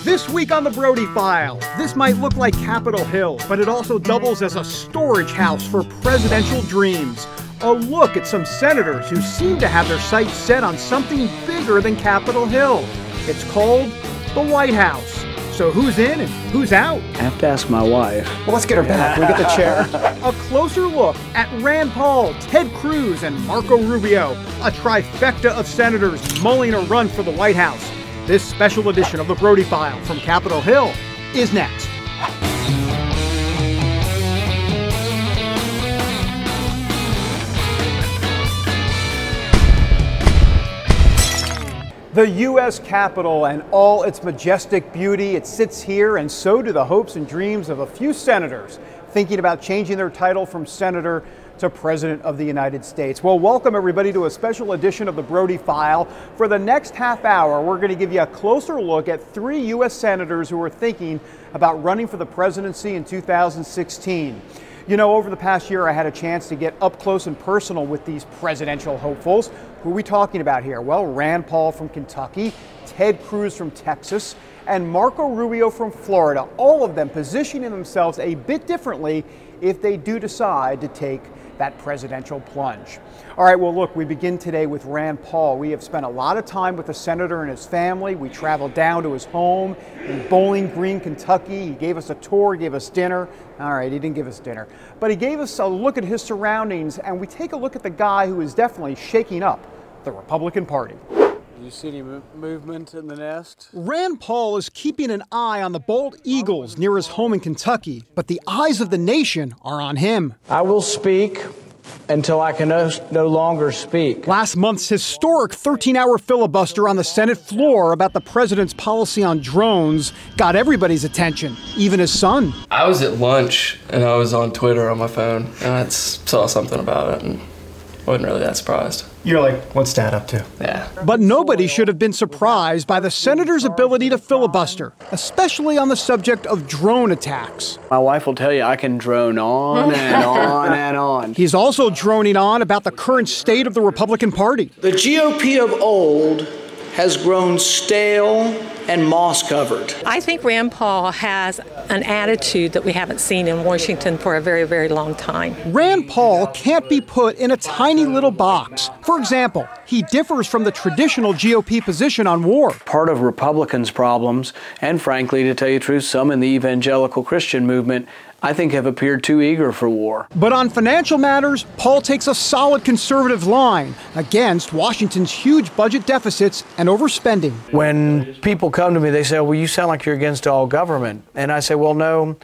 This week on the Brody File, this might look like Capitol Hill, but it also doubles as a storage house for presidential dreams. A look at some senators who seem to have their sights set on something bigger than Capitol Hill. It's called the White House. So who's in and who's out? I have to ask my wife. Well, let's get her back. Can we get the chair? A closer look at Rand Paul, Ted Cruz, and Marco Rubio, a trifecta of senators mulling a run for the White House. This special edition of the Brody File from Capitol Hill is next. The U.S. Capitol and all its majestic beauty, it sits here, and so do the hopes and dreams of a few senators thinking about changing their title from senator to President of the United States. Well, welcome everybody to a special edition of the Brody File. For the next half hour, we're going to give you a closer look at 3 U.S. senators who are thinking about running for the presidency in 2016. You know, over the past year, I had a chance to get up close and personal with these presidential hopefuls. Who are we talking about here? Well, Rand Paul from Kentucky, Ted Cruz from Texas, and Marco Rubio from Florida, all of them positioning themselves a bit differently if they do decide to take that presidential plunge. All right, well, look, we begin today with Rand Paul. We have spent a lot of time with the senator and his family. We traveled down to his home in Bowling Green, Kentucky. He gave us a tour, gave us dinner. All right, he didn't give us dinner, but he gave us a look at his surroundings, and we take a look at the guy who is definitely shaking up the Republican Party. Do you see any movement in the nest? Rand Paul is keeping an eye on the bald eagles near his home in Kentucky, but the eyes of the nation are on him. I will speak until I can no longer speak. Last month's historic 13-hour filibuster on the Senate floor about the president's policy on drones got everybody's attention, even his son. I was at lunch and I was on Twitter on my phone and I saw something about it and wasn't really that surprised. You're like, what's Dad up to? Yeah. But nobody should have been surprised by the senator's ability to filibuster, especially on the subject of drone attacks. My wife will tell you I can drone on and on and on. He's also droning on about the current state of the Republican Party. The GOP of old has grown stale and moss-covered. I think Rand Paul has an attitude that we haven't seen in Washington for a very, very long time. Rand Paul can't be put in a tiny little box. For example, he differs from the traditional GOP position on war. Part of Republicans' problems, and frankly, to tell you the truth, some in the evangelical Christian movement, I think have appeared too eager for war. But on financial matters, Paul takes a solid conservative line against Washington's huge budget deficits and overspending. When people come to me, they say, well, you sound like you're against all government. And I say, well, no,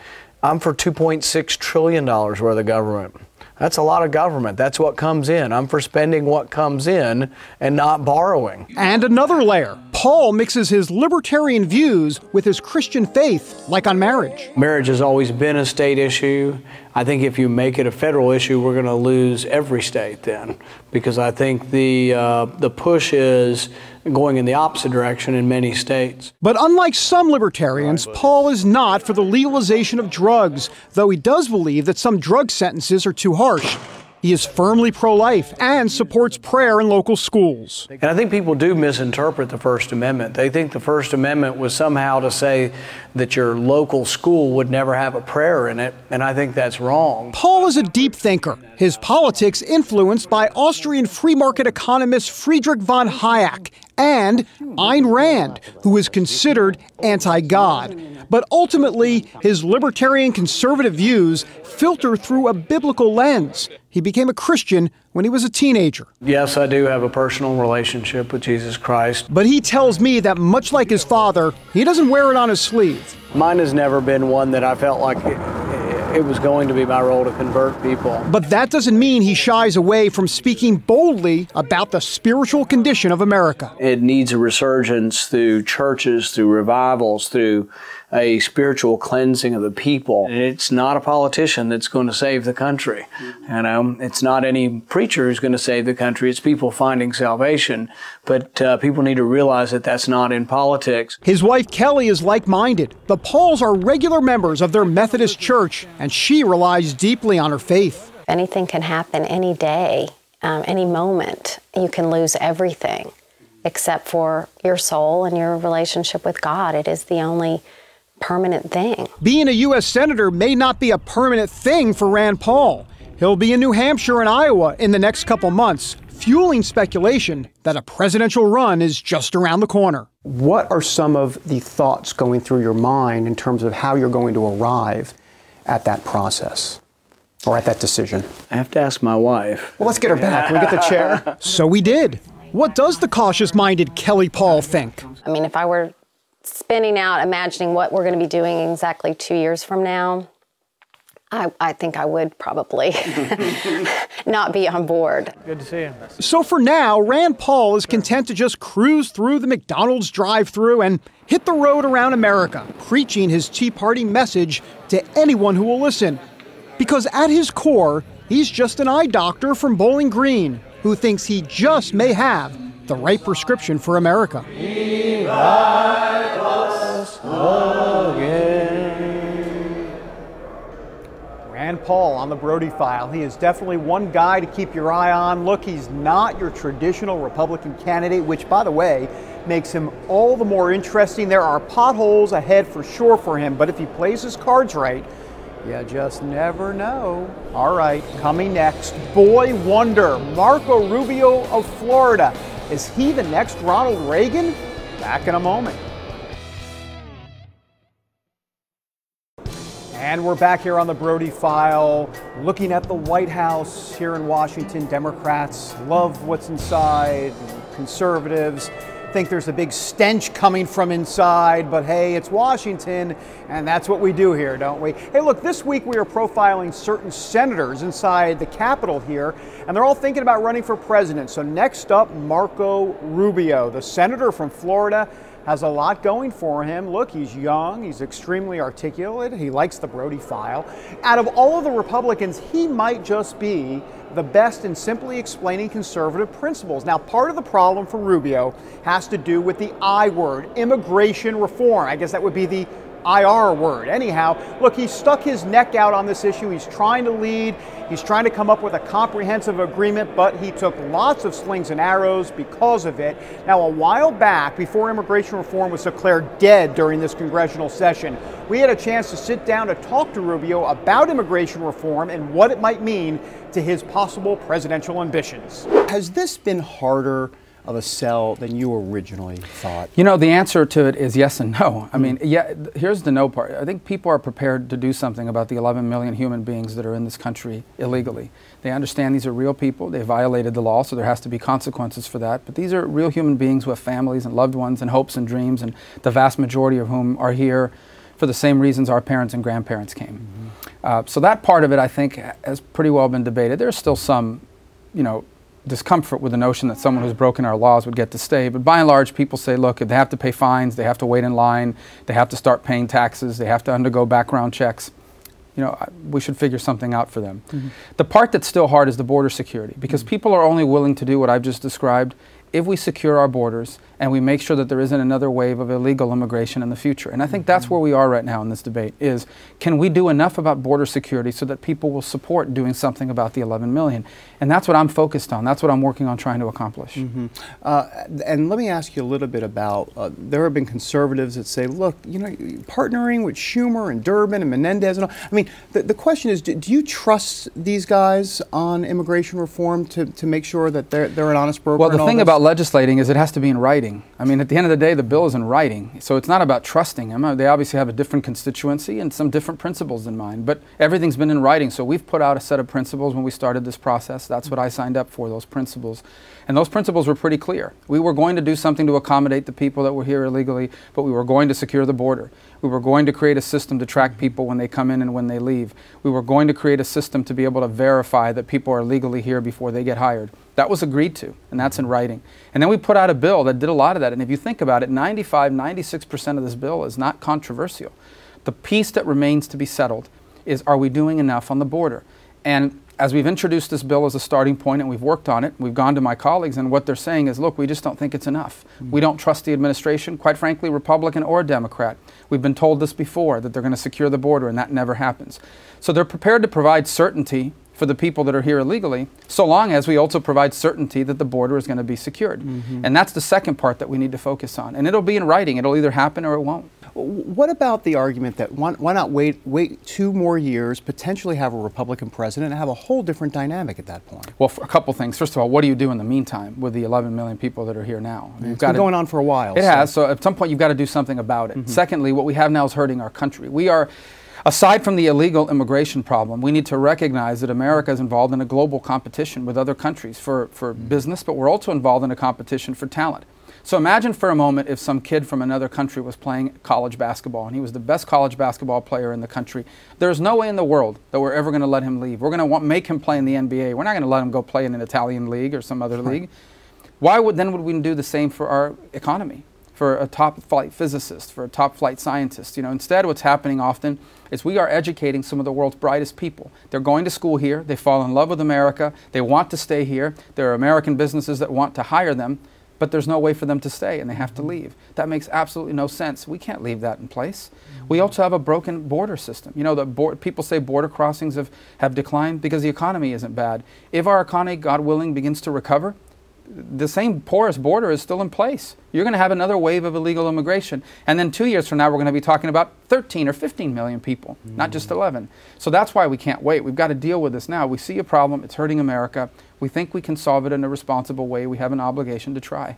I'm for $2.6 trillion worth of government. That's a lot of government. That's what comes in. I'm for spending what comes in and not borrowing. And another layer. Paul mixes his libertarian views with his Christian faith, like on marriage. Marriage has always been a state issue. I think if you make it a federal issue, we're going to lose every state then, because I think the push is going in the opposite direction in many states. But unlike some libertarians, Paul is not for the legalization of drugs, though he does believe that some drug sentences are too harsh. He is firmly pro-life and supports prayer in local schools. And I think people do misinterpret the First Amendment. They think the First Amendment was somehow to say that your local school would never have a prayer in it, and I think that's wrong. Paul is a deep thinker, his politics influenced by Austrian free market economist Friedrich von Hayek and Ayn Rand, who is considered anti-God. But ultimately, his libertarian conservative views filter through a biblical lens. He became a Christian when he was a teenager. Yes, I do have a personal relationship with Jesus Christ. But he tells me that much like his father, he doesn't wear it on his sleeve. Mine has never been one that I felt like it was going to be my role to convert people. But that doesn't mean he shies away from speaking boldly about the spiritual condition of America. It needs a resurgence through churches, through revivals, through a spiritual cleansing of the people. It's not a politician that's going to save the country. You know, it's not any preacher who's going to save the country. It's people finding salvation. But people need to realize that that's not in politics. His wife Kelly is like-minded. The Pauls are regular members of their Methodist church, and she relies deeply on her faith. Anything can happen any day, any moment. You can lose everything. except for your soul and your relationship with God. It is the only permanent thing. Being a U.S. Senator may not be a permanent thing for Rand Paul. He'll be in New Hampshire and Iowa in the next couple months, fueling speculation that a presidential run is just around the corner. What are some of the thoughts going through your mind in terms of how you're going to arrive at that process or at that decision? I have to ask my wife. Well, let's get her back. Can we get the chair? So we did. What does the cautious-minded Kelly Paul think? I mean, if I were spinning out, imagining what we're going to be doing exactly 2 years from now, I think I would probably not be on board. Good to see you. So for now, Rand Paul is content to just cruise through the McDonald's drive-thru and hit the road around America, preaching his Tea Party message to anyone who will listen. Because at his core, he's just an eye doctor from Bowling Green who thinks he just may have the right prescription for America. Rand Paul on the Brody File. He is definitely one guy to keep your eye on. Look, he's not your traditional Republican candidate, which, by the way, makes him all the more interesting. There are potholes ahead for sure for him, but if he plays his cards right, you just never know. All right, coming next, boy wonder, Marco Rubio of Florida. Is he the next Ronald Reagan? Back in a moment. And we're back here on the Brody File, looking at the White House here in Washington. Democrats love what's inside. Conservatives think there's a big stench coming from inside, but hey, it's Washington, and that's what we do here, don't we? Hey, look, this week we are profiling certain senators inside the Capitol here, and they're all thinking about running for president. So next up, Marco Rubio, the senator from Florida, has a lot going for him. Look, he's young, he's extremely articulate, he likes the Brody File. Out of all of the Republicans, he might just be the best in simply explaining conservative principles. Now, part of the problem for Rubio has to do with the I word, immigration reform. I guess that would be the IR word. Anyhow, look, he stuck his neck out on this issue. He's trying to lead. He's trying to come up with a comprehensive agreement, but he took lots of slings and arrows because of it. Now, a while back, before immigration reform was declared dead during this congressional session, we had a chance to sit down to talk to Rubio about immigration reform and what it might mean to his possible presidential ambitions. Has this been harder of a sell than you originally thought? You know, the answer to it is yes and no. I mean, yeah, here's the no part. I think people are prepared to do something about the 11 million human beings that are in this country illegally. They understand these are real people. They violated the law, so there has to be consequences for that. But these are real human beings who have families and loved ones and hopes and dreams, and the vast majority of whom are here for the same reasons our parents and grandparents came. So that part of it, I think, has pretty well been debated. There's still some, you know, discomfort with the notion that someone who's broken our laws would get to stay. But by and large, people say, look, if they have to pay fines, they have to wait in line, they have to start paying taxes, they have to undergo background checks, you know, we should figure something out for them. The part that's still hard is the border security, because people are only willing to do what I've just described if we secure our borders and we make sure that there isn't another wave of illegal immigration in the future. And I think that's where we are right now in this debate, is can we do enough about border security so that people will support doing something about the 11 million? And that's what I'm focused on. That's what I'm working on trying to accomplish. And let me ask you a little bit about, there have been conservatives that say, look, you know, partnering with Schumer and Durbin and Menendez and all. I mean, the question is, do you trust these guys on immigration reform to make sure that they're an honest broker? Well, the thing about legislating is it has to be in writing. I mean, at the end of the day, the bill is in writing, so it's not about trusting them. They obviously have a different constituency and some different principles in mind, but everything's been in writing. So we've put out a set of principles when we started this process. That's what I signed up for, those principles. And those principles were pretty clear. We were going to do something to accommodate the people that were here illegally, but we were going to secure the border. We were going to create a system to track people when they come in and when they leave. We were going to create a system to be able to verify that people are legally here before they get hired. That was agreed to, and that's in writing. And then we put out a bill that did a lot of that. And if you think about it, 96% of this bill is not controversial. The piece that remains to be settled is, are we doing enough on the border? And as we've introduced this bill as a starting point and we've worked on it, we've gone to my colleagues, and what they're saying is, look, we just don't think it's enough. We don't trust the administration, quite frankly, Republican or Democrat. We've been told this before, that they're going to secure the border, and that never happens. So they're prepared to provide certainty for the people that are here illegally, so long as we also provide certainty that the border is going to be secured. And that's the second part that we need to focus on. And it'll be in writing. It'll either happen or it won't. What about the argument that why not wait 2 more years, potentially have a Republican president, and have a whole different dynamic at that point? Well, for a couple things. First of all, what do you do in the meantime with the 11 million people that are here now? I mean, it's been going on for a while. It has. So at some point, you've got to do something about it. Secondly, what we have now is hurting our country. We are, aside from the illegal immigration problem, we need to recognize that America is involved in a global competition with other countries for business, but we're also involved in a competition for talent. So imagine for a moment if some kid from another country was playing college basketball and he was the best college basketball player in the country. There's no way in the world that we're ever going to let him leave. We're going to make him play in the NBA. We're not going to let him go play in an Italian league or some other league. Why would we do the same for our economy, for a top flight physicist, for a top flight scientist? You know, instead what's happening often is we are educating some of the world's brightest people. They're going to school here. They fall in love with America. They want to stay here. There are American businesses that want to hire them, but there's no way for them to stay and they have to leave. That makes absolutely no sense. We can't leave that in place. We also have a broken border system. You know, people say border crossings have declined because the economy isn't bad. If our economy, God willing, begins to recover, the same porous border is still in place. You're going to have another wave of illegal immigration. And then 2 years from now, we're going to be talking about 13 or 15 million people, not just 11. So that's why we can't wait. We've got to deal with this now. We see a problem. It's hurting America. We think we can solve it in a responsible way. We have an obligation to try.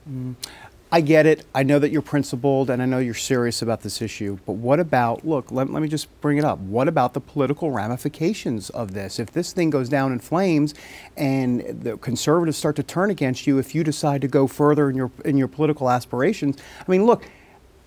I get it. I know that you're principled and I know you're serious about this issue. But what about, look, let me just bring it up. What about the political ramifications of this? If this thing goes down in flames and the conservatives start to turn against you if you decide to go further in your political aspirations, I mean, look,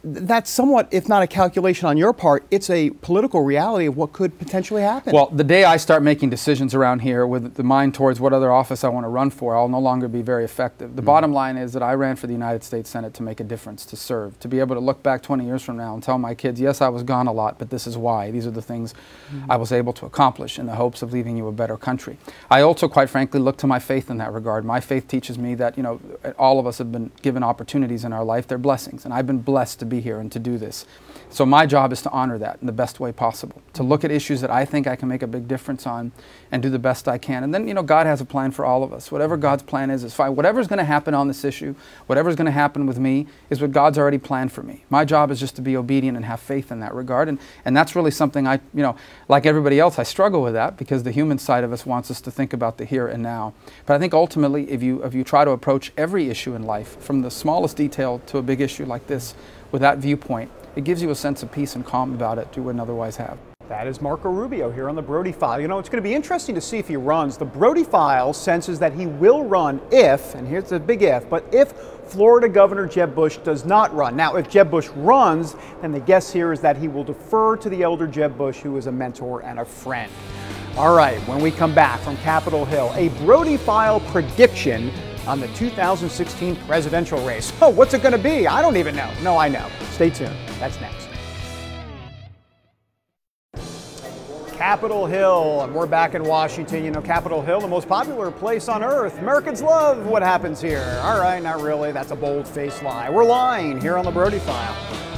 that's somewhat, if not a calculation on your part, it's a political reality of what could potentially happen. Well, the day I start making decisions around here with the mind towards what other office I want to run for, I'll no longer be very effective. The bottom line is that I ran for the United States Senate to make a difference, to serve, to be able to look back 20 years from now and tell my kids, yes, I was gone a lot, but this is why. These are the things I was able to accomplish in the hopes of leaving you a better country. I also, quite frankly, look to my faith in that regard. My faith teaches me that, you know, all of us have been given opportunities in our life. They're blessings, and I've been blessed to be here and to do this. So my job is to honor that in the best way possible, to look at issues that I think I can make a big difference on and do the best I can. And then, you know, God has a plan for all of us. Whatever God's plan is fine. Whatever's going to happen on this issue, whatever's going to happen with me is what God's already planned for me. My job is just to be obedient and have faith in that regard. And that's really something I, you know, like everybody else, I struggle with that because the human side of us wants us to think about the here and now. But I think ultimately, if you try to approach every issue in life, from the smallest detail to a big issue like this, with that viewpoint, it gives you a sense of peace and calm about it you wouldn't otherwise have. That is Marco Rubio here on the Brody File. You know, it's going to be interesting to see if he runs. The Brody File senses that he will run if, and here's the big if, but if Florida Governor Jeb Bush does not run. Now, if Jeb Bush runs, then the guess here is that he will defer to the elder Jeb Bush, who is a mentor and a friend. All right, when we come back from Capitol Hill, a Brody File prediction on the 2016 presidential race. Oh, what's it going to be? I don't even know. No, I know. Stay tuned. That's next. Capitol Hill, and we're back in Washington. You know, Capitol Hill, the most popular place on earth. Americans love what happens here. All right, not really. That's a bold-faced lie. We're lying here on the Brody File.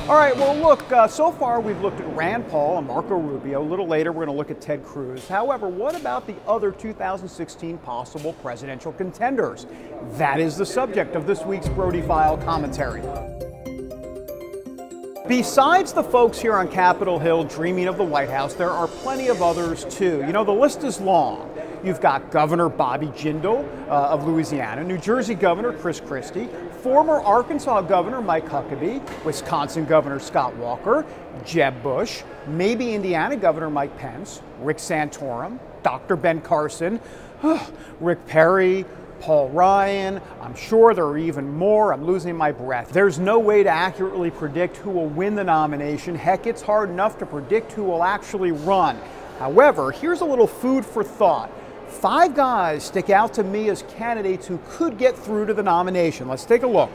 All right, well, look, so far we've looked at Rand Paul and Marco Rubio. A little later, we're going to look at Ted Cruz. However, what about the other 2016 possible presidential contenders? That is the subject of this week's Brody File commentary. Besides the folks here on Capitol Hill dreaming of the White House, there are plenty of others too. You know, the list is long. You've got Governor Bobby Jindal of Louisiana, New Jersey Governor Chris Christie, former Arkansas Governor Mike Huckabee, Wisconsin Governor Scott Walker, Jeb Bush, maybe Indiana Governor Mike Pence, Rick Santorum, Dr. Ben Carson, Rick Perry, Paul Ryan. I'm sure there are even more. I'm losing my breath. There's no way to accurately predict who will win the nomination. Heck, it's hard enough to predict who will actually run. However, here's a little food for thought. 5 guys stick out to me as candidates who could get through to the nomination. Let's take a look.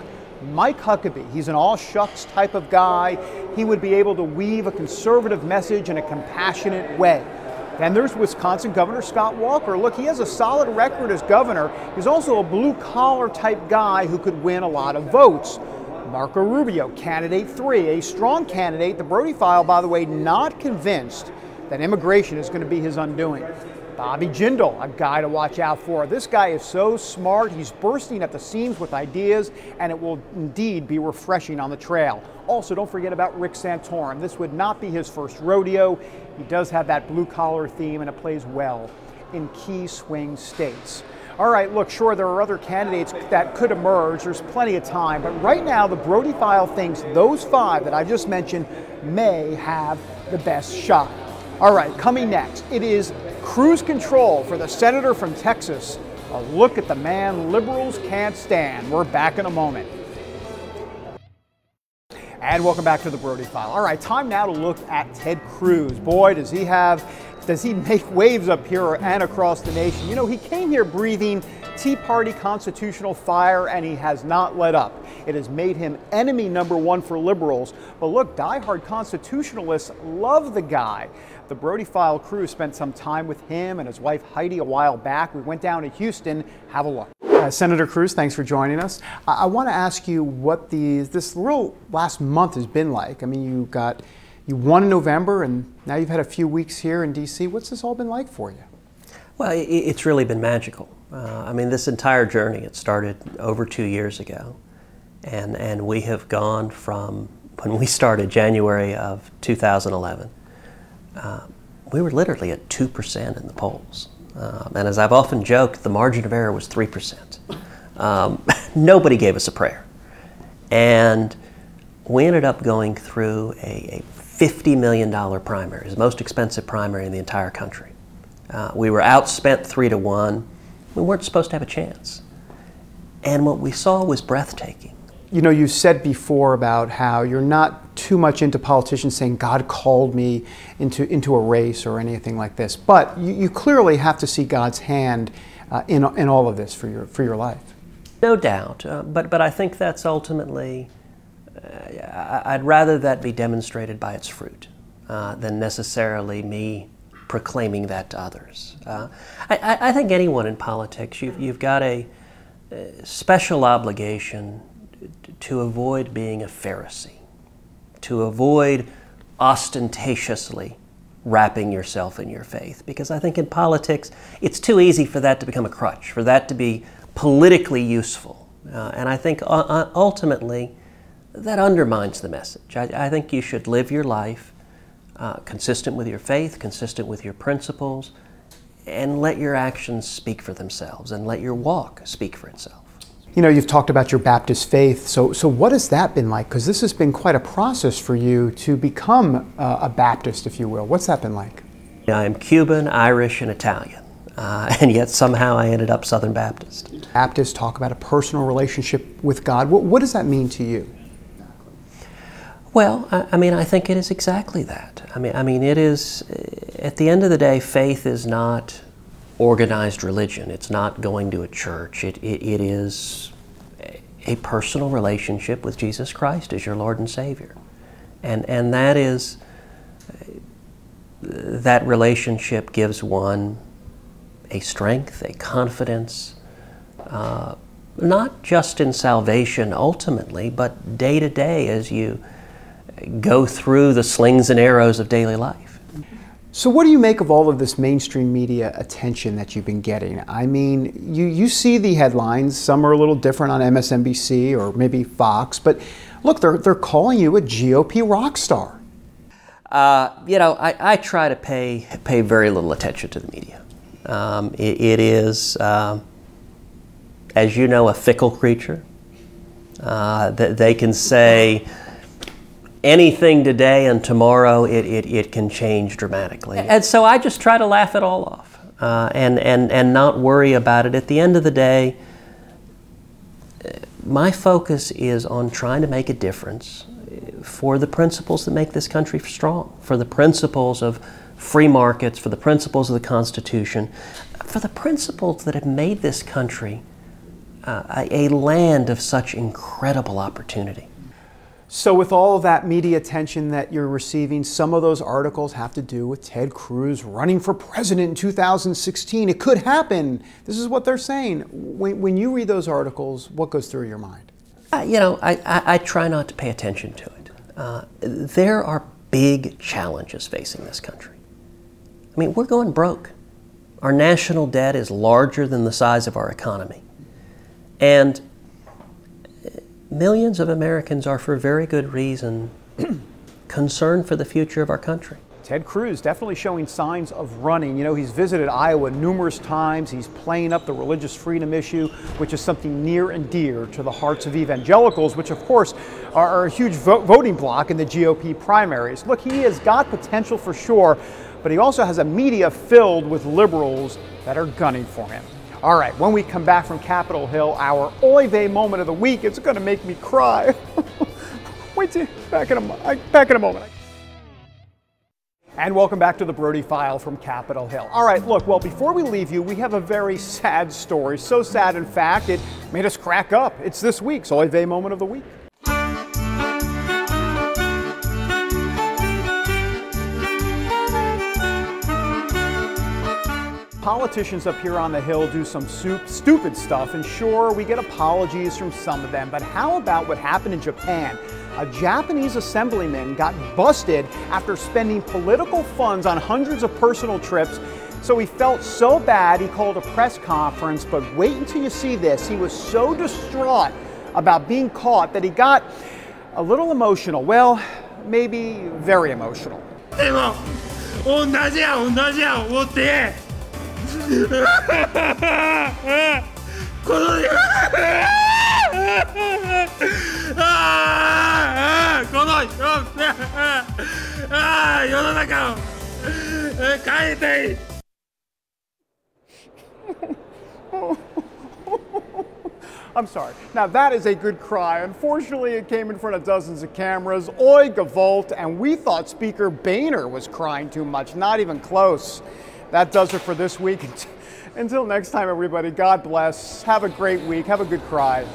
Mike Huckabee, he's an all-shucks type of guy. He would be able to weave a conservative message in a compassionate way. Then there's Wisconsin Governor Scott Walker. Look, he has a solid record as governor. He's also a blue-collar type guy who could win a lot of votes. Marco Rubio, candidate 3, a strong candidate. The Brody File, by the way, not convinced that immigration is going to be his undoing. Bobby Jindal, a guy to watch out for. This guy is so smart. He's bursting at the seams with ideas, and it will indeed be refreshing on the trail. Also, don't forget about Rick Santorum. This would not be his first rodeo. He does have that blue-collar theme, and it plays well in key swing states. All right, look, sure, there are other candidates that could emerge. There's plenty of time. But right now, the Brody File thinks those 5 that I just mentioned may have the best shot. All right, coming next, it is cruise control for the senator from Texas. A look at the man liberals can't stand. We're back in a moment. And welcome back to the Brody File. All right, time now to look at Ted Cruz. Boy, does he make waves up here and across the nation. You know, he came here breathing Tea Party constitutional fire, and he has not let up. It has made him enemy #1 for liberals. But look, diehard constitutionalists love the guy. The Brody File crew spent some time with him and his wife Heidi a while back. We went down to Houston. Have a look. Senator Cruz, thanks for joining us. I want to ask you what this real last month has been like. I mean, you won in November, and now you've had a few weeks here in D.C. What's this all been like for you? Well, it's really been magical. I mean, this entire journey, it started over 2 years ago, and we have gone from when we started January of 2011. We were literally at 2% in the polls. And as I've often joked, the margin of error was 3%. Nobody gave us a prayer. And we ended up going through a $50 million primary, the most expensive primary in the entire country. We were outspent 3-1. We weren't supposed to have a chance. And what we saw was breathtaking. You know, you said before about how you're not too much into politicians saying God called me into a race or anything like this, but you clearly have to see God's hand in all of this for your life. No doubt, but I think that's ultimately, I'd rather that be demonstrated by its fruit than necessarily me proclaiming that to others. I think anyone in politics, you've got a special obligation to avoid being a Pharisee, to avoid ostentatiously wrapping yourself in your faith. Because I think in politics, it's too easy for that to become a crutch, for that to be politically useful. And I think ultimately, that undermines the message. I think you should live your life consistent with your faith, consistent with your principles, and let your actions speak for themselves, and let your walk speak for itself. You know, you've talked about your Baptist faith, so what has that been like? Because this has been quite a process for you to become a Baptist, if you will. What's that been like? I'm Cuban, Irish, and Italian, and yet somehow I ended up Southern Baptist. Baptists talk about a personal relationship with God. What does that mean to you? Well, I mean, I think it is exactly that. I mean, it is, at the end of the day, faith is not organized religion. It's not going to a church. It is a personal relationship with Jesus Christ as your Lord and Savior. And that is, that relationship gives one a strength, a confidence, not just in salvation ultimately, but day to day as you go through the slings and arrows of daily life. So what do you make of all of this mainstream media attention that you've been getting? I mean, you see the headlines. Some are a little different on MSNBC or maybe Fox, but look, they're calling you a GOP rock star. You know, I try to pay very little attention to the media. It is, as you know, a fickle creature. That they can say anything today, and tomorrow it can change dramatically. And so I just try to laugh it all off and not worry about it. At the end of the day, my focus is on trying to make a difference for the principles that make this country strong, for the principles of free markets, for the principles of the Constitution, for the principles that have made this country a land of such incredible opportunity. So with all of that media attention that you're receiving, some of those articles have to do with Ted Cruz running for president in 2016. It could happen. This is what they're saying. When you read those articles, what goes through your mind? You know, I try not to pay attention to it. There are big challenges facing this country. I mean, we're going broke. Our national debt is larger than the size of our economy. And millions of Americans are, for very good reason, concerned for the future of our country. Ted Cruz definitely showing signs of running. You know, he's visited Iowa numerous times. He's playing up the religious freedom issue, which is something near and dear to the hearts of evangelicals, which of course are a huge voting bloc in the GOP primaries. Look, he has got potential for sure, but he also has a media filled with liberals that are gunning for him. All right, when we come back from Capitol Hill, our Oy vey moment of the week, it's going to make me cry. Wait till back in a moment. And welcome back to the Brody File from Capitol Hill. All right, look, well, before we leave you, we have a very sad story. So sad, in fact, it made us crack up. It's this week's Oy vey moment of the week. Politicians up here on the Hill do some stupid stuff, and sure, we get apologies from some of them, but how about what happened in Japan? A Japanese assemblyman got busted after spending political funds on hundreds of personal trips, so he felt so bad he called a press conference, but wait until you see this. He was so distraught about being caught that he got a little emotional. Well, maybe very emotional. 世の中を変えて I'm sorry. Now that is a good cry. Unfortunately, it came in front of dozens of cameras. Oi, Gavolt, and we thought Speaker Boehner was crying too much. Not even close. That does it for this week. Until next time, everybody, God bless. Have a great week. Have a good cry.